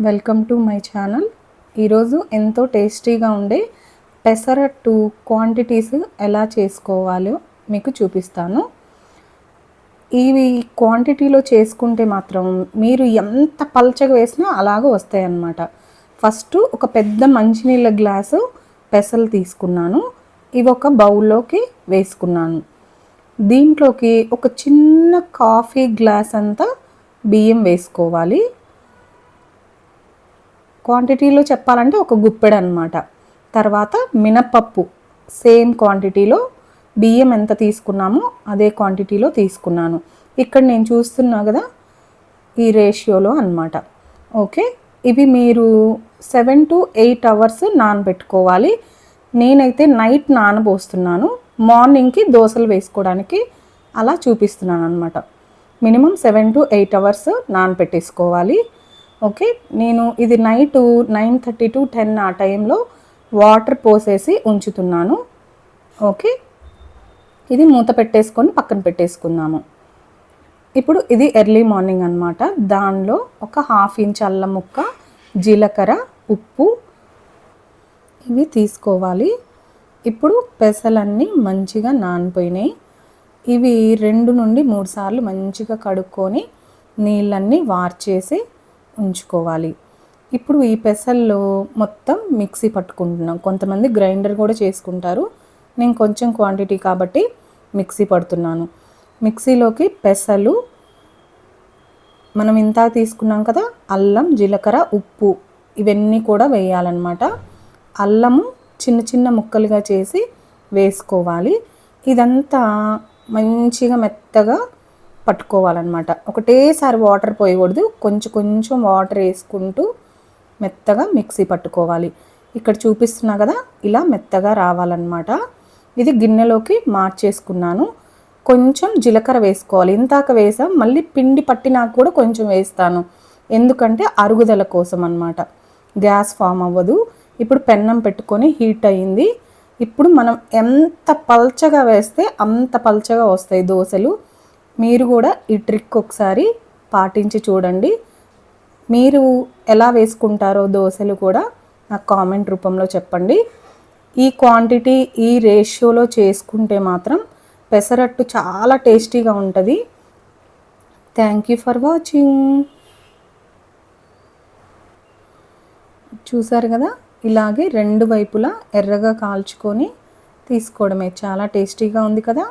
Welcome to my channel. ఈరోజు ఎంతో టేస్టీగా ఉండే పెసరట్టు క్వాంటిటీస్ ఎలా చేసుకోవాలో మీకు చూపిస్తాను. ఇవి క్వాంటిటీలో చేసుకుంటే మాత్రం మీరు ఎంత పల్చగా వేసినా అలాగే వస్తాయి అన్నమాట. ఫస్ట్ ఒక పెద్ద మంచినీళ్ళ గ్లాసు పెసలు తీసుకున్నాను. ఇవి ఒక బౌల్లోకి వేసుకున్నాను. దీంట్లోకి ఒక చిన్న కాఫీ గ్లాస్ అంతా బియ్యం వేసుకోవాలి. క్వాంటిటీలో చెప్పాలంటే ఒక గుప్పెడు అన్నమాట. తర్వాత మినపప్పు సేమ్ క్వాంటిటీలో, బియ్యం ఎంత తీసుకున్నామో అదే క్వాంటిటీలో తీసుకున్నాను. ఇక్కడ నేను చూస్తున్నా కదా ఈ రేషియోలో అన్నమాట. ఓకే, ఇవి మీరు 7 to 8 అవర్స్ నానబెట్టుకోవాలి. నేనైతే నైట్ నానబోస్తున్నాను, మార్నింగ్కి దోశలు వేసుకోవడానికి అలా చూపిస్తున్నాను అన్నమాట. మినిమం 7 to 8 అవర్స్ నానబెట్టేసుకోవాలి. ఓకే, నేను ఇది నైట్ 9:30 to 10 ఆ టైంలో వాటర్ పోసేసి ఉంచుతున్నాను. ఓకే, ఇది మూత పెట్టేసుకొని పక్కన పెట్టేసుకుందాము. ఇప్పుడు ఇది ఎర్లీ మార్నింగ్ అన్నమాట. దానిలో ఒక 1/2 ఇంచ్ అల్లం ముక్క, జీలకర్ర, ఉప్పు ఇవి తీసుకోవాలి. ఇప్పుడు పెసలన్నీ మంచిగా నానిపోయినాయి. ఇవి 2 నుండి 3 సార్లు మంచిగా కడుక్కొని నీళ్ళన్నీ వార్చేసి ఉంచుకోవాలి. ఇప్పుడు ఈ పెసల్లో మొత్తం మిక్సీ పట్టుకుంటున్నాం. కొంతమంది గ్రైండర్ కూడా చేసుకుంటారు. నేను కొంచెం క్వాంటిటీ కాబట్టి మిక్సీ పడుతున్నాను. మిక్సీలోకి పెసలు, మనం ఇంత తీసుకున్నాం కదా, అల్లం, జీలకర్ర, ఉప్పు ఇవన్నీ కూడా వేయాలన్నమాట. అల్లము చిన్న చిన్న ముక్కలుగా చేసి వేసుకోవాలి. ఇదంతా మంచిగా మెత్తగా పట్టుకోవాలన్నమాట. ఒకటేసారి వాటర్ పోయకూడదు, కొంచెం కొంచెం వాటర్ వేసుకుంటూ మెత్తగా మిక్సీ పట్టుకోవాలి. ఇక్కడ చూపిస్తున్నా కదా, ఇలా మెత్తగా రావాలన్నమాట. ఇది గిన్నెలోకి మార్చేసుకున్నాను. కొంచెం జీలకర్ర వేసుకోవాలి. ఇంతాక వేసాం, మళ్ళీ పిండి పట్టినాక కూడా కొంచెం వేస్తాను, ఎందుకంటే అరుగుదల కోసం అన్నమాట, గ్యాస్ ఫామ్ అవ్వదు. ఇప్పుడు పెన్నం పెట్టుకొని హీట్ అయ్యింది. ఇప్పుడు మనం ఎంత పల్చగా వేస్తే అంత పల్చగా వస్తాయి దోశలు. మీరు కూడా ఈ ట్రిక్ ఒకసారి పాటించి చూడండి. మీరు ఎలా వేసుకుంటారో దోశలు కూడా నాకు కామెంట్ రూపంలో చెప్పండి. ఈ క్వాంటిటీ, ఈ రేషియోలో చేసుకుంటే మాత్రం పెసరట్టు చాలా టేస్టీగా ఉంటుంది. Thank you for watching. చూసారు కదా, ఇలాగే 2 వైపులా ఎర్రగా కాల్చుకొని తీసుకోవడమే. చాలా టేస్టీగా ఉంది కదా.